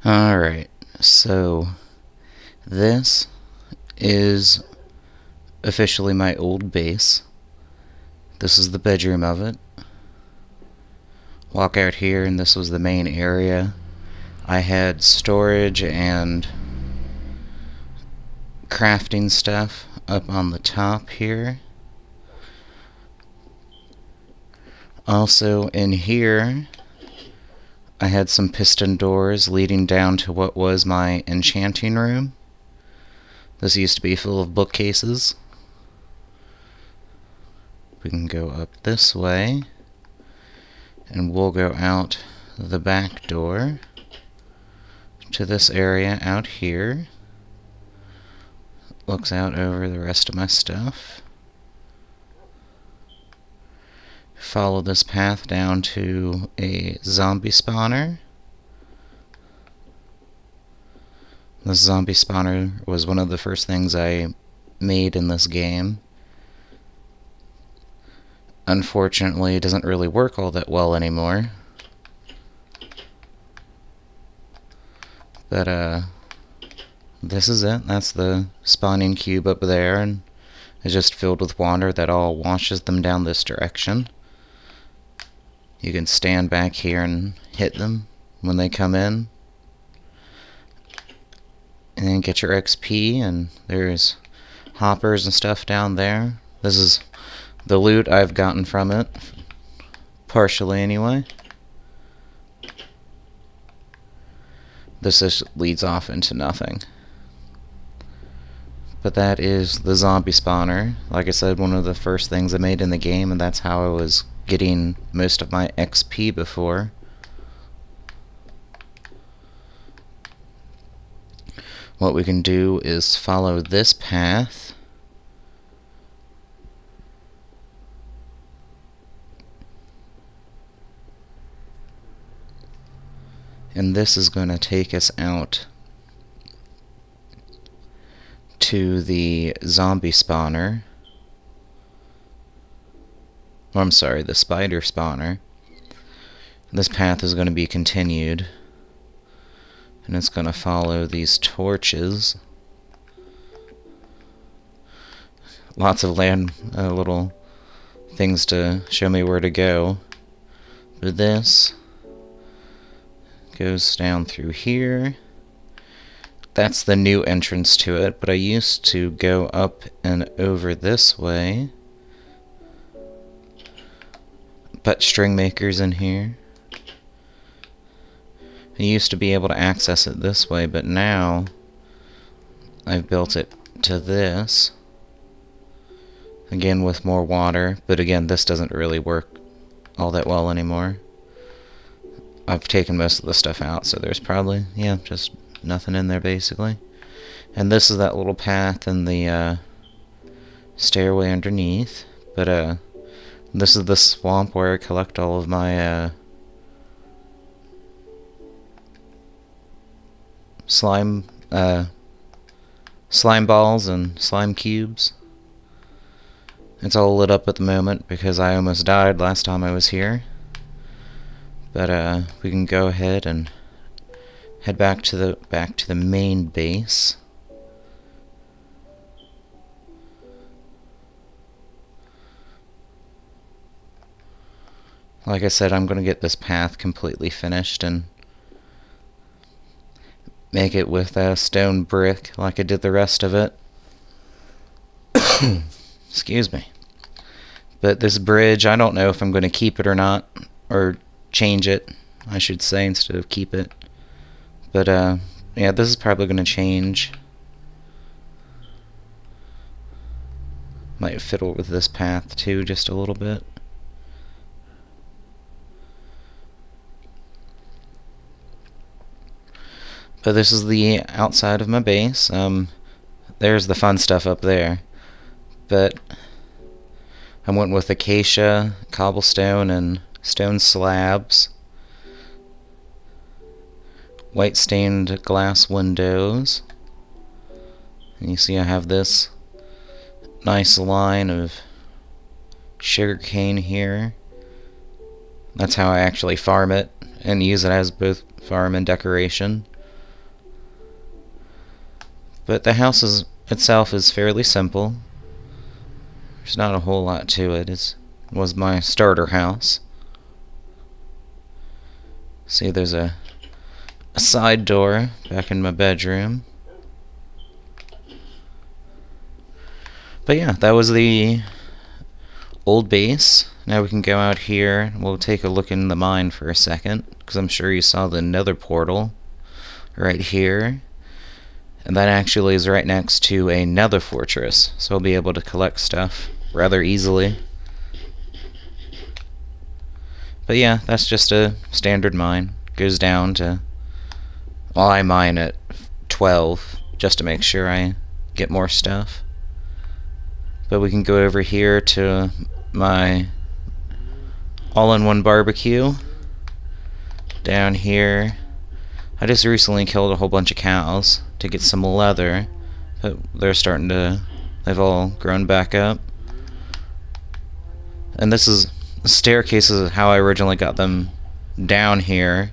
Alright, so this is officially my old base. This is the bedroom of it. Walk out here and this was the main area. I had storage and crafting stuff up on the top here. Also in here I had some piston doors leading down to what was my enchanting room. This used to be full of bookcases. We can go up this way, and we'll go out the back door to this area out here. Looks out over the rest of my stuff. Follow this path down to a zombie spawner. This zombie spawner was one of the first things I made in this game. Unfortunately, it doesn't really work all that well anymore. But, this is it. That's the spawning cube up there, and it's just filled with water that all washes them down this direction. You can stand back here and hit them when they come in. And then get your XP, and there's hoppers and stuff down there. This is the loot I've gotten from it, partially anyway. This just leads off into nothing. But that is the zombie spawner. Like I said, one of the first things I made in the game, and that's how I was getting most of my XP before. What we can do is follow this path. And this is going to take us out to the zombie spawner. Oh, I'm sorry, the spider spawner. This path is going to be continued. And it's going to follow these torches. Lots of little things to show me where to go. But this goes down through here. That's the new entrance to it, but I used to go up and over this way. Put string makers in here. I used to be able to access it this way, but now I've built it to this. Again with more water, but again this doesn't really work all that well anymore. I've taken most of the stuff out, so there's probably, yeah, just nothing in there basically. And this is that little path and the stairway underneath. But this is the swamp where I collect all of my slime balls and slime cubes. It's all lit up at the moment because I almost died last time I was here. But we can go ahead and head back to the main base. Like I said, I'm going to get this path completely finished and make it with a stone brick like I did the rest of it. Excuse me. But this bridge, I don't know if I'm going to keep it or not, or change it, I should say, instead of keep it. But yeah, this is probably going to change. Might fiddle with this path too just a little bit. But this is the outside of my base. There's the fun stuff up there. But I went with acacia, cobblestone, and stone slabs. White stained glass windows. And you see I have this nice line of sugarcane here. That's how I actually farm it and use it as both farm and decoration. But the house itself is fairly simple. There's not a whole lot to it. It was my starter house. See, there's a side door back in my bedroom. But yeah, that was the old base. Now we can go out here. We'll take a look in the mine for a second, because I'm sure you saw the nether portal right here. And that actually is right next to a nether fortress, so we'll be able to collect stuff rather easily. But yeah, that's just a standard mine. Goes down to... well, I mine at 12, just to make sure I get more stuff. But we can go over here to my all-in-one barbecue. Down here, I just recently killed a whole bunch of cows to get some leather, but they're starting to... they've all grown back up. And this is... the staircase is how I originally got them down here.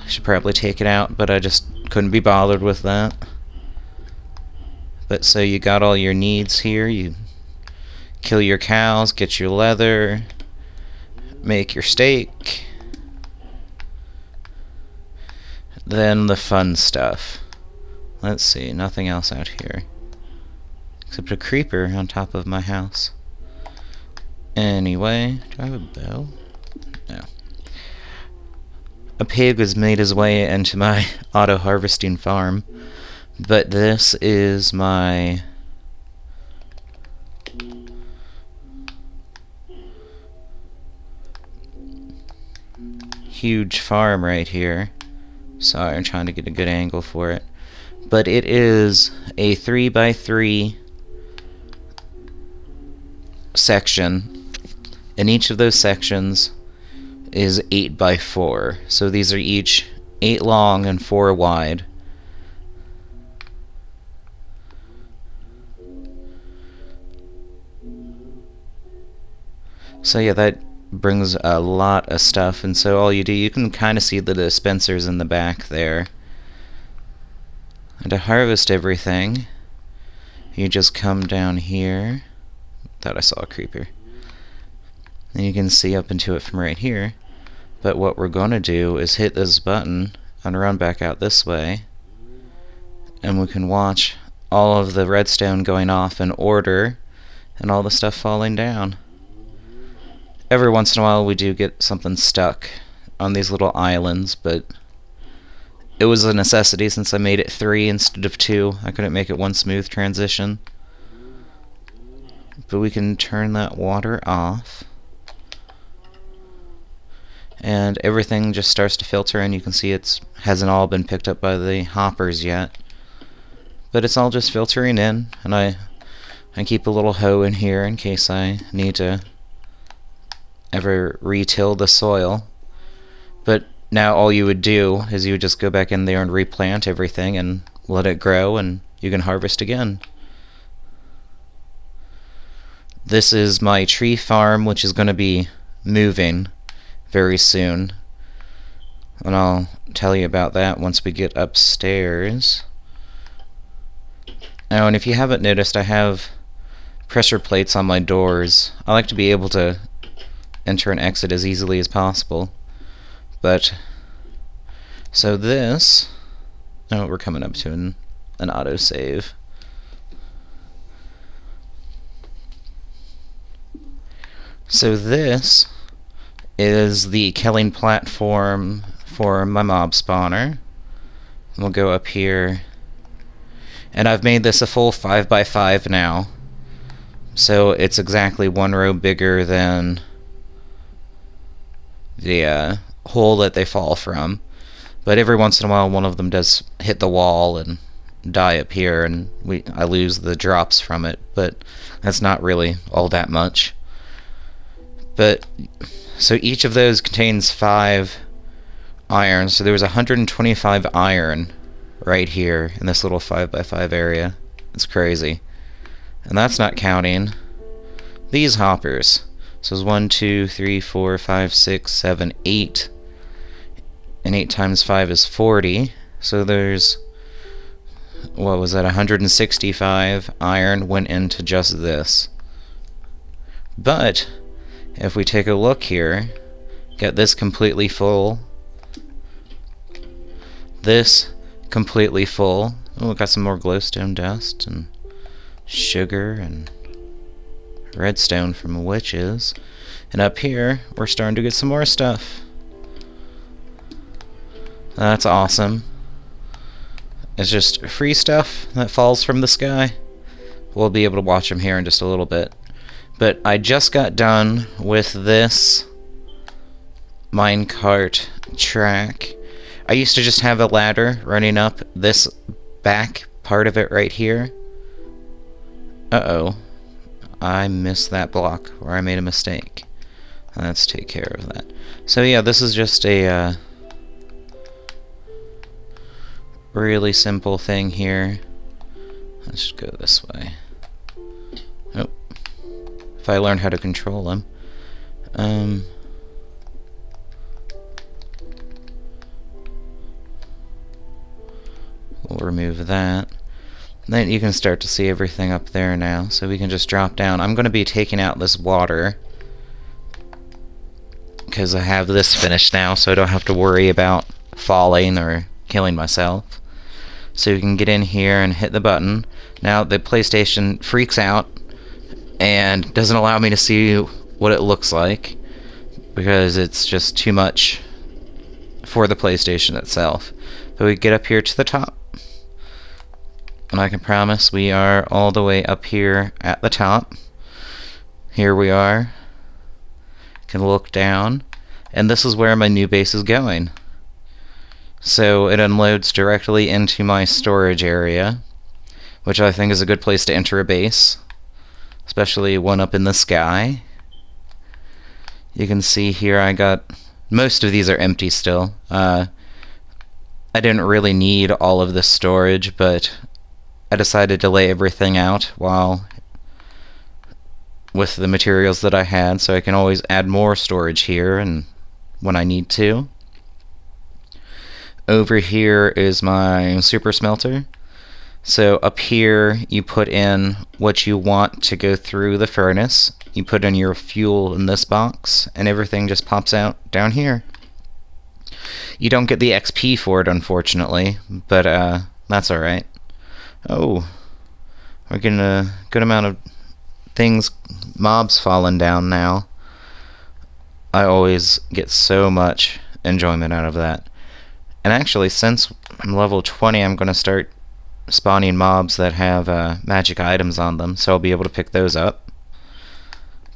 I should probably take it out, but I just couldn't be bothered with that. But so you got all your needs here. You kill your cows, get your leather, make your steak. Then the fun stuff. Let's see, nothing else out here. Except a creeper on top of my house. Anyway, do I have a bow? No. A pig has made his way into my auto-harvesting farm. But this is my... huge farm right here. Sorry, I'm trying to get a good angle for it. But it is a 3x3 section, and each of those sections is 8x4. So these are each 8 long and 4 wide. So yeah, that brings a lot of stuff, and so all you do, you can kind of see the dispensers in the back there. And to harvest everything, you just come down here. Thought I saw a creeper. And you can see up into it from right here. But what we're going to do is hit this button and run back out this way. And we can watch all of the redstone going off in order and all the stuff falling down. Every once in a while we do get something stuck on these little islands, but it was a necessity since I made it 3 instead of 2. I couldn't make it one smooth transition. But we can turn that water off. And everything just starts to filter, and you can see it hasn't all been picked up by the hoppers yet. But it's all just filtering in, and I keep a little hoe in here in case I need to ever re-till the soil. But now all you would do is you would just go back in there and replant everything and let it grow, and you can harvest again. This is my tree farm, which is going to be moving very soon, and I'll tell you about that once we get upstairs. Now, and if you haven't noticed, I have pressure plates on my doors. I like to be able to enter and exit as easily as possible. But so this, oh, we're coming up to an autosave. So this is the killing platform for my mob spawner. We'll go up here, and I've made this a full 5x5 now, so it's exactly 1 row bigger than the hole that they fall from. But every once in a while one of them does hit the wall and die up here, and I lose the drops from it, but that's not really all that much. But so each of those contains 5 iron, so there was 125 iron right here in this little 5x5 area. It's crazy. And that's not counting these hoppers. So it's 1, 2, 3, 4, 5, 6, 7, 8. And 8 times 5 is 40. So there's what was that, 165 iron went into just this. But if we take a look here, get this completely full, this completely full. Oh, we got some more glowstone dust and sugar and redstone from witches. And up here, we're starting to get some more stuff. That's awesome. It's just free stuff that falls from the sky. We'll be able to watch them here in just a little bit. But I just got done with this minecart track. I used to just have a ladder running up this back part of it right here. Uh-oh. I missed that block where I made a mistake. Let's take care of that. So yeah, this is just a really simple thing here. Let's go this way. Oh. If I learn how to control him. We'll remove that. Then you can start to see everything up there now, so we can just drop down. I'm going to be taking out this water because I have this finished now, so I don't have to worry about falling or killing myself. So you can get in here and hit the button. Now the PlayStation freaks out and doesn't allow me to see what it looks like because it's just too much for the PlayStation itself. But we get up here to the top. And I can promise we are all the way up here at the top. Here we are. Can look down. And this is where my new base is going. So it unloads directly into my storage area, which I think is a good place to enter a base, especially one up in the sky. You can see here I got... most of these are empty still. I didn't really need all of this storage, but I decided to lay everything out while with the materials that I had, so I can always add more storage here and when I need to. Over here is my super smelter. So up here you put in what you want to go through the furnace. You put in your fuel in this box and everything just pops out down here. You don't get the XP for it, unfortunately, but that's alright. Oh, we're getting a good amount of things, mobs falling down now. I always get so much enjoyment out of that. And actually, since I'm level 20, I'm going to start spawning mobs that have magic items on them, so I'll be able to pick those up.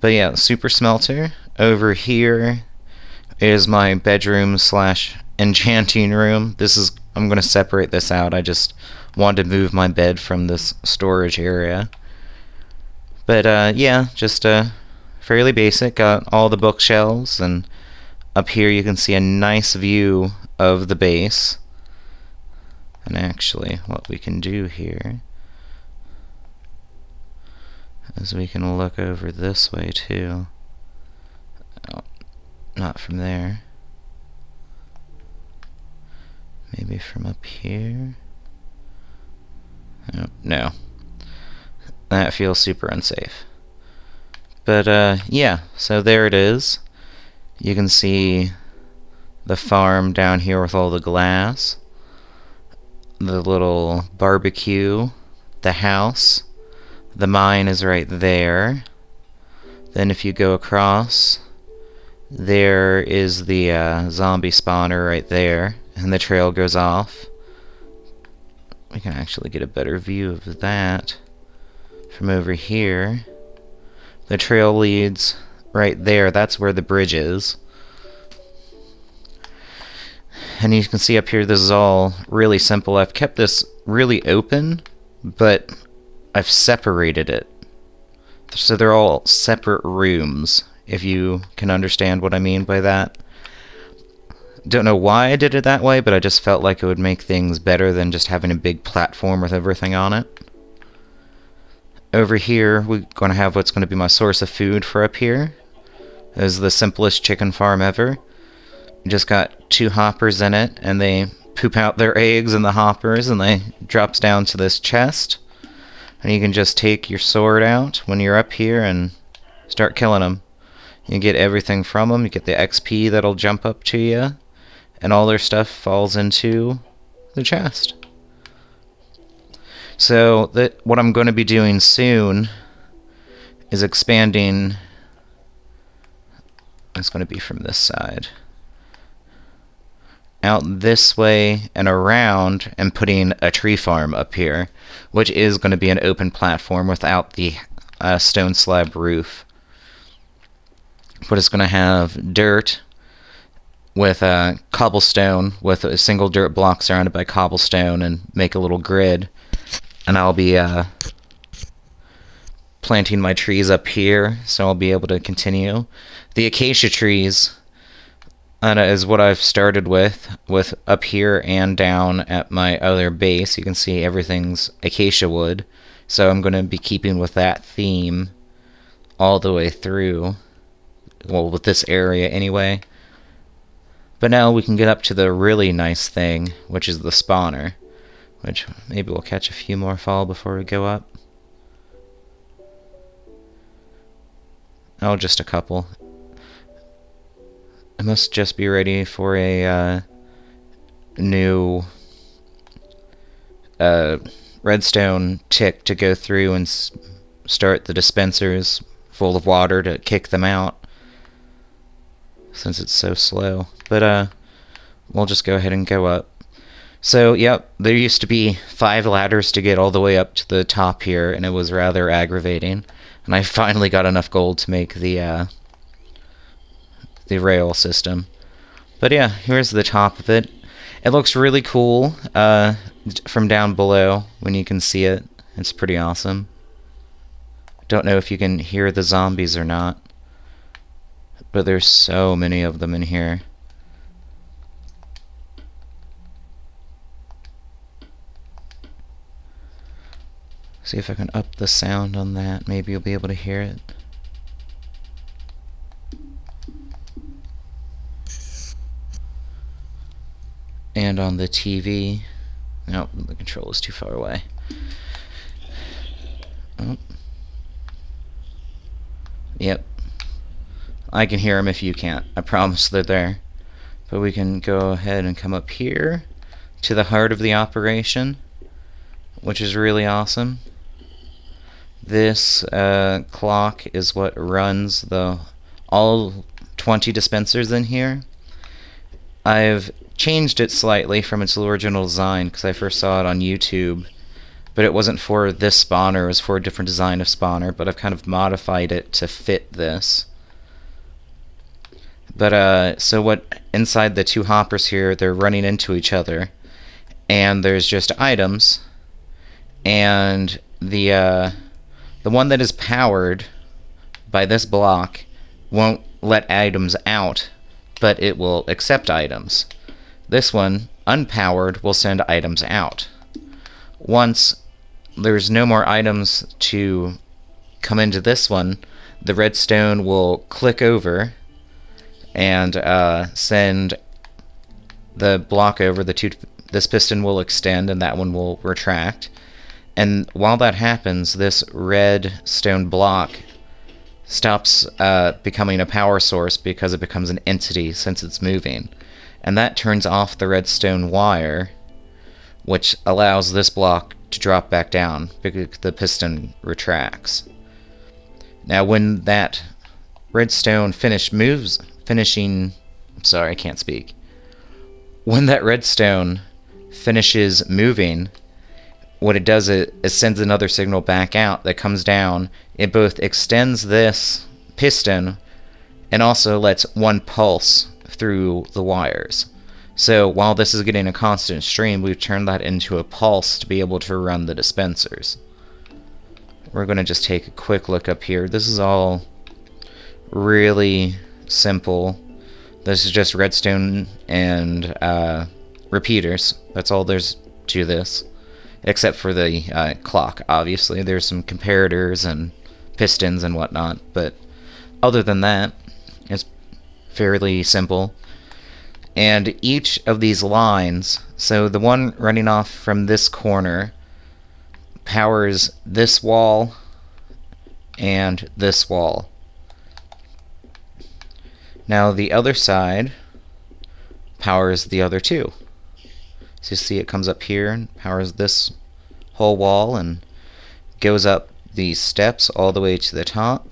But yeah, super smelter. Over here is my bedroom slash enchanting room. I'm going to separate this out. I just wanted to move my bed from this storage area. But yeah, just fairly basic. Got all the bookshelves, and up here you can see a nice view of the base. And actually, what we can do here is we can look over this way too. Oh, not from there. Maybe from up here. Oh, no. That feels super unsafe. But yeah, so there it is. You can see the farm down here with all the glass, the little barbecue, the house, the mine is right there. Then if you go across, there is the zombie spawner right there, and the trail goes off. We can actually get a better view of that from over here. The trail leads right there. That's where the bridge is. And you can see up here, this is all really simple. I've kept this really open, but I've separated it. So they're all separate rooms, if you can understand what I mean by that. Don't know why I did it that way, but I just felt like it would make things better than just having a big platform with everything on it. Over here, we're going to have what's going to be my source of food for up here. This is the simplest chicken farm ever. Just got 2 hoppers in it, and they poop out their eggs in the hoppers, and they drops down to this chest. And you can just take your sword out when you're up here and start killing them. You get everything from them. You get the XP that'll jump up to you, and all their stuff falls into the chest. So what I'm going to be doing soon is expanding. It's going to be from this side out this way and around, and putting a tree farm up here, which is going to be an open platform without the stone slab roof. But it's going to have dirt with cobblestone, with a single dirt block surrounded by cobblestone, and make a little grid. And I'll be planting my trees up here, so I'll be able to continue. The acacia trees is what I've started with up here and down at my other base. You can see everything's acacia wood, so I'm going to be keeping with that theme all the way through. Well, with this area anyway. But now we can get up to the really nice thing, which is the spawner, which maybe we'll catch a few more fall before we go up. Oh, just a couple. I must just be ready for a new redstone tick to go through and start the dispensers full of water to kick them out, since it's so slow. But we'll just go ahead and go up. So, yep, there used to be 5 ladders to get all the way up to the top here, and it was rather aggravating. And I finally got enough gold to make the rail system. But yeah, here's the top of it. It looks really cool from down below when you can see it. It's pretty awesome. Don't know if you can hear the zombies or not, but there's so many of them in here. See if I can up the sound on that. Maybe you'll be able to hear it. And on the TV. Nope, the control is too far away. Oh. Yep. I can hear them if you can't. I promise they're there. But we can go ahead and come up here to the heart of the operation, which is really awesome. This clock is what runs all 20 dispensers in here. I've changed it slightly from its original design because I first saw it on YouTube, but it wasn't for this spawner, it was for a different design of spawner, but I've kind of modified it to fit this. But so what, inside the 2 hoppers here, they're running into each other, and there's just items, and the one that is powered by this block won't let items out, but it will accept items. This one, unpowered, will send items out. Once there's no more items to come into this one, the redstone will click over and send the block over. This piston will extend and that one will retract. And while that happens, this redstone block stops becoming a power source because it becomes an entity since it's moving. And that turns off the redstone wire, which allows this block to drop back down because the piston retracts. Now when that redstone when that redstone finishes moving, what it does is it sends another signal back out that comes down. It both extends this piston and also lets one pulse through the wires. So while this is getting a constant stream, we've turned that into a pulse to be able to run the dispensers. We're going to just take a quick look up here. This is all really simple. This is just redstone and repeaters. That's all there's to this. Except for the clock, obviously. There's some comparators and pistons and whatnot, but other than that, it's fairly simple. And each of these lines, so the one running off from this corner powers this wall and this wall. Now the other side powers the other two. So you see it comes up here and powers this whole wall and goes up these steps all the way to the top.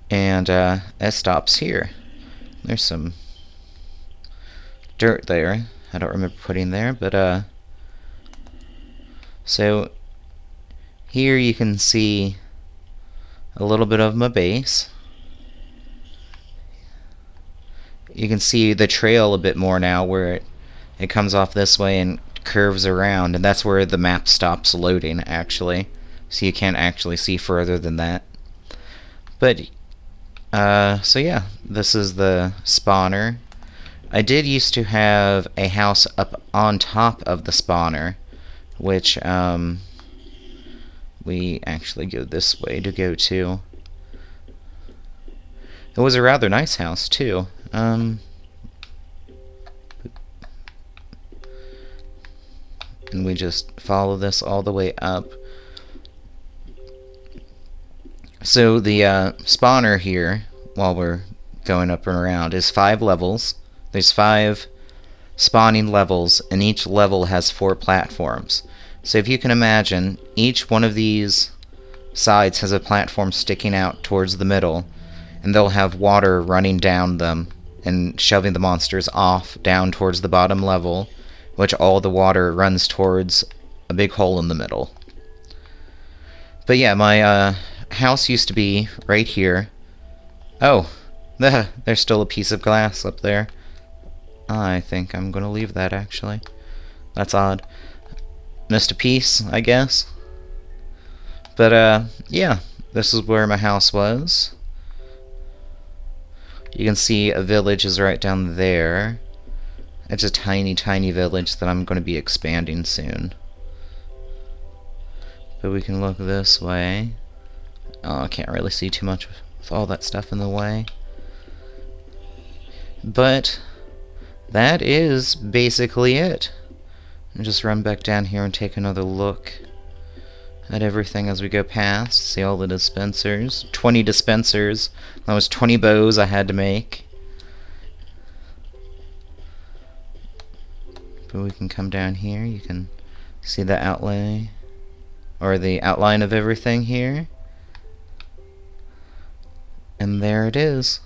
And it stops here. There's some dirt there. I don't remember putting there, but so here you can see a little bit of my base. You can see the trail a bit more now where it comes off this way and curves around, and that's where the map stops loading actually, so you can't actually see further than that. But so yeah, this is the spawner. I did used to have a house up on top of the spawner, which we actually go this way to go to. It was a rather nice house too. And we just follow this all the way up. So the spawner here, while we're going up and around, is 5 levels. There's 5 spawning levels, and each level has 4 platforms. So if you can imagine, each one of these sides has a platform sticking out towards the middle, and they'll have water running down them and shoving the monsters off down towards the bottom level, which all the water runs towards a big hole in the middle. But yeah, my house used to be right here. Oh, there's still a piece of glass up there. I think I'm gonna leave that actually. That's odd. Missed a piece, I guess. But yeah, this is where my house was. You can see a village is right down there. It's a tiny, tiny village that I'm going to be expanding soon. But we can look this way. Oh, I can't really see too much with all that stuff in the way. But that is basically it. And just run back down here and take another look at everything as we go past. See all the dispensers. 20 dispensers. That was 20 bows I had to make. But we can come down here. You can see the outlay, or the outline of everything here. And there it is.